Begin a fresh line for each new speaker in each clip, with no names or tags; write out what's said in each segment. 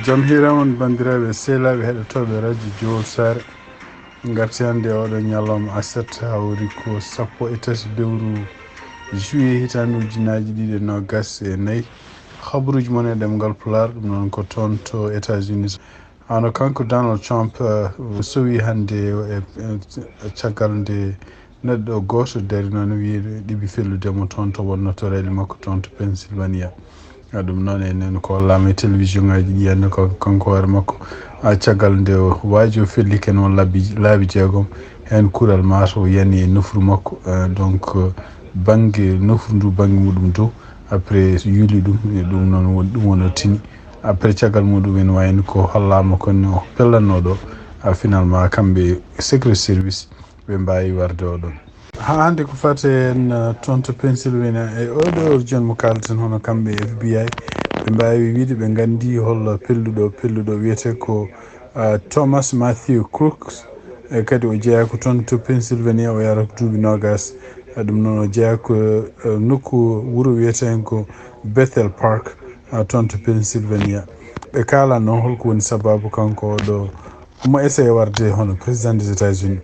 Jam hira on bandiraɓe sehlaɓe heɗotoɓe radio Juillet Sare garti hande oɗo ñalawma aset hawri ko 13 lewru juillet hitande ujunnaje 2024 habruji mon e ɗemgal Pulaar ɗum noon ko toon to États-Unis ano kanko Donald Trump sowi hande e caggal nde neɗɗo goto dari noon wiide ɗiɓi felludemo toon to wonnotorede makko toon to Pennsylvania ɗum noon enen ko wallama e télévision ngaji ɗi hande ko kanko hoore makko caggal nde waaji o felli ken on laabi jeegom hen kuural mataw yani e nofru makko donc banggue nofru ndu banggue muɗum dow après yuuli ɗum noon woni ɗum woni tini après caggal muɗum en wayno ko hollama kono pellannoɗo finalement kamɓe secret service ɓe mbawi warde oɗon ha hande ko fate en toon to Pennsylvania e oɗo joni mo kalten hono kamɓe FBI ɓe mbawi wiide ɓe gandi hollo pelluɗo wiyete ko Thomas Matthew Crooks e kadi o jeeya ko toon to Pennsylvania o yara ko duuɓi nogas ɗum noon o jeeya ko nokku wuuro wiyeten ko Bethel Park toon to Pennsylvania ɓe kala noon holko woni sababu kanko oɗo omo essaye warde hono président des États-Unis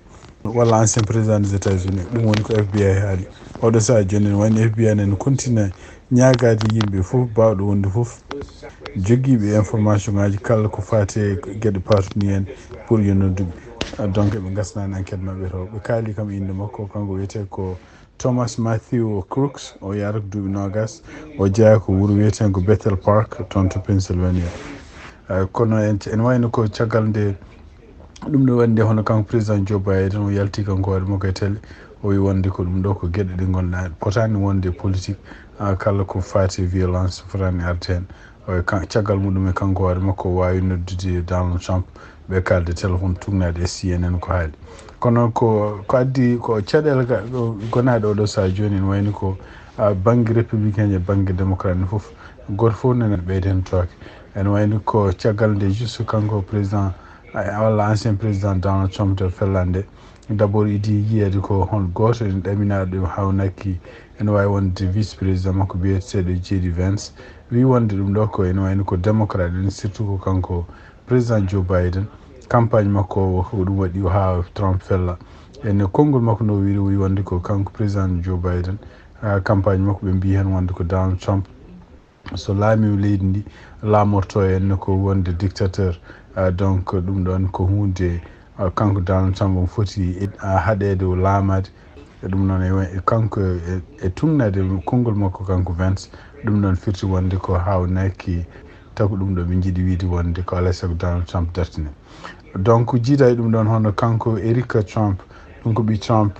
walla ancien président des États-Unis ɗum woni ko FBI haali oɗo saaha joni ne wayno FBI nene continue ñagade yimɓe fof bawɗo wonde fof joguiɓe information ngaji kala ko fate gueɗe patuni en pour yo nodduɓe donc ɓe gasnani enquête mabɓe to ɓe kaali kam inde makko kanko wiyete ko Thomas Matthew Crooks o yara ko duuɓi nogas o jeeya ko wuuro wiyeten ko Bethel Park toon to Pennsylvania kono en wayno ko caggal nde ɗum ɗo wande hono kanko président Joe Biden o yalti kanko hoore makko e télé o wi wonde ko ɗum ɗo ko gueɗe ɗe gonɗa potani wonde politique kala ko fati violence fotani arde hen caggal muɗum e kanko hoore makko o wawi noddude Donald Trump ɓe kalde téléphone tugnade e CNN ko haali kono ko addi ko caɗele gonaɗe oɗo saaha joni en wayno ko banggue républicain e banggue démocrate ne foof goto fof nene ɓeyde hen tooke en wayno ko caggal nde juste kanko président walla ancien président Donald Trump to fellande d' abord idi yiyede ko hon goto ene ɗaminaɗo hawnakki ene wawi wonde vice président makko biyeteɗo JD Vance wi wonde ɗum ɗo ko ene wayno ko démocrate en surtout ko kanko président Joe Biden campagne makko ko ɗum waɗi ha Trump fella ene konngol makko no wi wonde ko kanko président Joe Biden campagne makko ɓe mbi hen wonde ko Donald Trump so laami leydi ndi laamorto en ko wonde dictateur donc ɗum ɗon ko hunde kanko Donald Trump on foti haɗede o laamade ɗum noon kanko e tugnade konngol makko kanko Vance ɗum ɗon firti wonde ko hawnaki taw ko ɗum ɗo ɓe jiiɗi wiide wonde ko alay saago Donald Trump dartine donc jiida e ɗum ɗon hono kanko Erica Trump ɗum ko ɓi Trump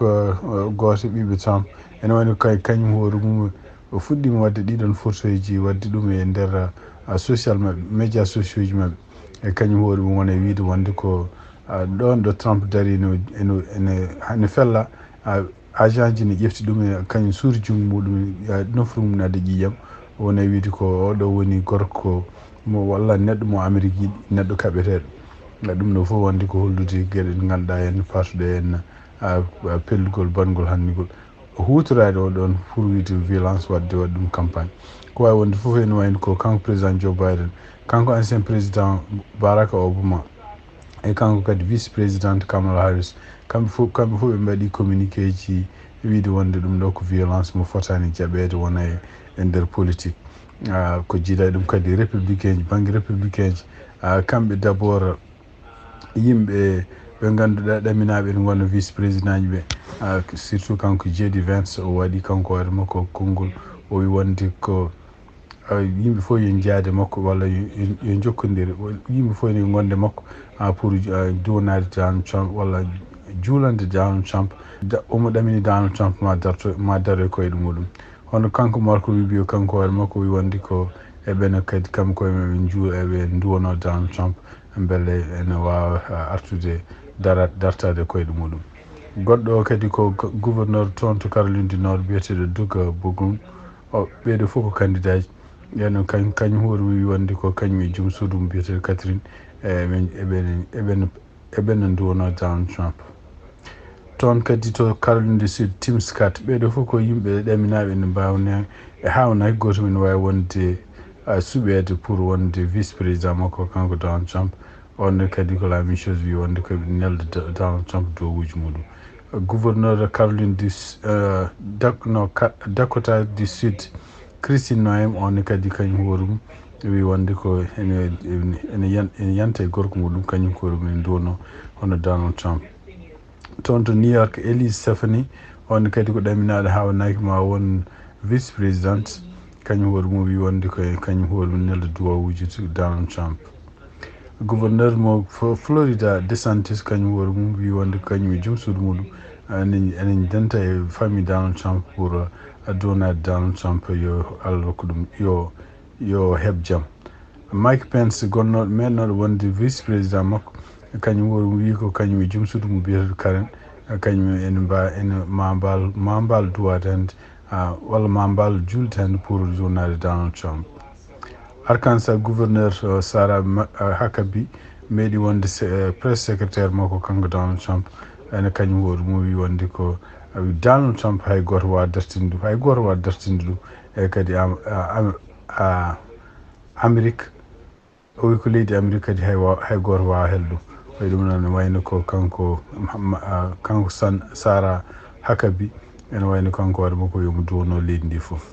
goto ɓiɓe Trump ene wayno kañum hoore mum o fuɗɗima wadde ɗiɗon photoji wadde ɗum e nder social maɓɓe média sociaux ji maɓɓe e kañum hoore mum wona wiide wonde ko ɗon ɗo Trump dari ene fella agent ji ne ƴefti ɗum e kañum suuri jungo muɗum nofru mum adde ƴiƴam wona wiide ko oɗo woni gorko mo walla neɗɗo mo Amérique yiɗi neɗɗo kaɓeteɗo ɗum ɗo fof wonde ko hollude gueɗe ɗe ganduɗa hen patuɗe en pellugol bangol hannugol hutorade oɗon pour wiide violence wadde ɗum campagne ko wawi wonde fof ene wayno ko kanko président Joe Biden kanko ancien président Barack Obama e kanko kadi vice présidente Kamala Harris kamɓe fof ɓe mbaɗi communiqué ji wiide wonde ɗum ɗo ko violence mo fotani jaɓede wona e nder politique ko jiiɗa ɗum kadi républicain ji banggue républicain ji kamɓe d' abord yimɓe ɓe ganduɗa ɗaminaɓe ene gonna vice président ji ɓe surtout kanko JD Vance o waɗi kanko hoore makko konngol o wi wonde ko yimɓe fof yo jaade makko walla yo jokkodire yimɓe fof ene gonde makko pour duwanade Donald Trump walla juulande Donald Trump omo ɗamini Donald Trump ma daro e koyɗe muɗum hono kanko Marco Rubio kanko hoore makko wi wonde ko eɓene kadi kamɓe koye maɓe eɓe duwano Donald Trump beele ene wawa artude dartade koyɗe muɗum goɗɗo o kadi ko gouverneur toon to Caroline du Nord biyeteɗo Doug Burgum ɓeɗo fof ko candidat ji yen kañum hoore wi wonde ko kañum e joom suudu mum biyeteɗo Catherine eɓene duwano Donald Trump toon kadi to Caroline du Sud Tim Scott ɓeɗo fof ko yimɓe ɗaminaɓe ne mbawne e hawnaki goto men wawi wonde suɓede pour wonde vice président makko kanko Donald Trump on kadi ko la même chose wi wonde ko nelde Donald Trump dowuji muɗum gouverneur de Caroline Dakota du Sud Christine Noem on kadi kañum horum wi wonde ko ene yanta e gorko muɗum kañum horum en duwono hono Donald Trump toon to New York Elise Stephanie on kadi ko ɗaminaɗo hawnaki ma won vice présidente kañum hoɗum wi wonde ko kañum hoɗum nelde duwawuji Donald Trump gouverneur mo Florida DeSantis kañum hoɗum wi wonde ko kañum e joom suudu muɗum enen denta e famille Donald Trump pour donade Donald Trump yo Allah rokku ɗum yo heɓ jaam Mike Pence gonnoɗo mennoɗo wonde vice président makko kañum hoɗum wi ko kañum e joom suudu mum biyeteɗo Karen kañum ene ma mbal duwade hande walla ma mbal julde hande pour jonade Donald Trump Arkansas gouverneur Sarah Huckabee meeɗi wonde presse secrétaire makko kanko Donald Trump ene kañum hoɗum wi wonde ko Donald Trump hay goto wawa dartinde ɗum e kadi Amérique o wi ko leydi Amérique kadi hay goto wawa hel ɗum way ɗum noon wayno ko kanko Sarah Huckabee ene wayno kanko waɗa makko yomo duwono leydi ndi foof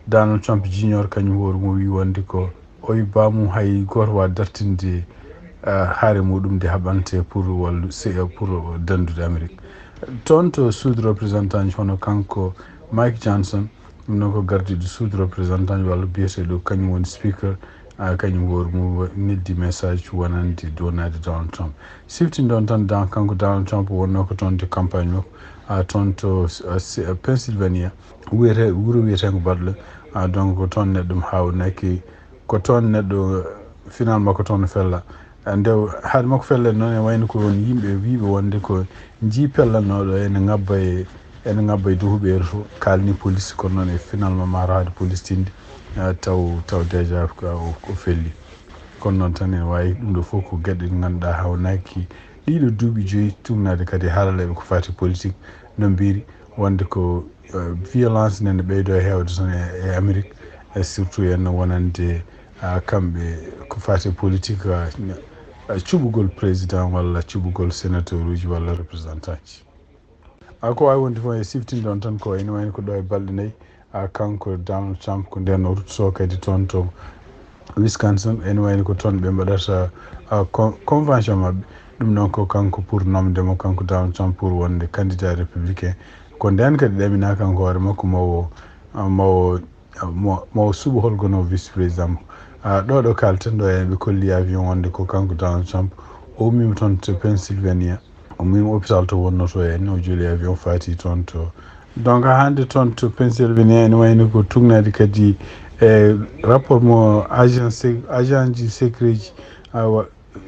Donald Trump junior kañum hoɗum wi wonde ko o wi bamum hay goto wawa dartinde haare muɗum nde haɓante pour dandude Amérique toon to Sud représentant hono kanko Mike Johnson ɗum noon ko gardiɗo Sud représentant walla biyeteɗo kañum woni speaker kañum hoɗum neddi message wonande donade Donald Trump siftin ɗon tan kanko Donald Trump wonno ko toon de campagne makko toon to Pennsylvania wuro wiyetengo Butler donc ko toon neɗɗo hawnaki ko toon neɗɗo final makko toon fella nde haade makko felle noon e wayno ko won yimɓe wiiɓe wonde ko jii pellannoɗo ene ngabba e dow huɓeero to kalni police kono noon e finalement maro haade police tinde taw déjà ko felli kono noon tan ene wawi ɗum ɗo fof ko gueɗe ɗe ganduɗa hawnaki ɗiɗo duuɓi joyyi tumnade kadi haalaleɓe ko fati politique no mbiri wonde ko violence nene ɓeydo e hewde toon e Amérique e surtout en wonande kamɓe ko fati politique cuɓugol président walla cuɓugol sénateur uji walla représentant ji ko wawi wonde fof e siftinde on tan ko ene wayno ko ɗo e balɗe nayyi kanko Donald Trump ko nden o rutto kadi toon to Wisconsin ene wayno ko toon ɓe mbaɗata convention mabɓe ɗum noon ko kanko pour nomdemo kanko Donald Trump pour wonde candidat républicain ko nden kadi ɗamina kanko hoore makko mawo suɓa holgono vice président ɗo kalten ɗo ene ɓe kolli avion wonde ko kanko Donald Trump o ummima toon to Pennsylvania o ummima hôpital to wonnoto en o jooli avion fati toon to donc hande toon to Pennsylvania ene wayno ko tugnade kadi e rapport mo agent ji secret ji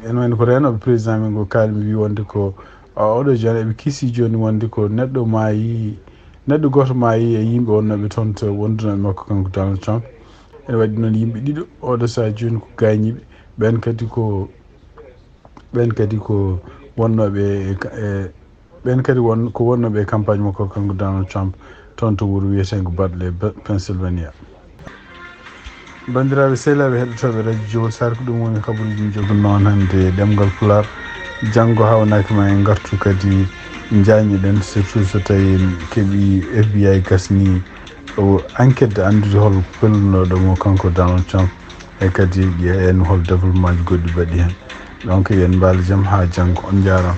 ene wayno ko renoɓe président men go kalmi wi wonde ko oɗo joni eɓe kiisi joni wonde ko neɗɗo goto maayi e yimɓe wonnoɓe toon to wondunoɓe makko kanko Donald Trump ene waɗi noon yimɓe ɗiɗo oɗo saaha joni ko gañiɓe ɓen kadi ko wonnoɓe ɓen kadi ko wonnoɓe e campagne makko kanko Donald Trump toon to wuuro wiyetengo Butler Pennsylvania bandiraɓe sehlaɓe heɗotoɓe radio Juillet sar ko ɗum woni kabaruji min jogono noon hande ɗemgal Pulaar janggo hawnaki ma en gartu kadi jañiɗen surtout so tawi keeɓi FBI gasni o enquête de andude hol pellunoɗo mo kanko Donald Trump e kadi ƴeewen hol développement ji goɗɗi mbaɗi hen donc yen mbaali jaam ha janggo on jarama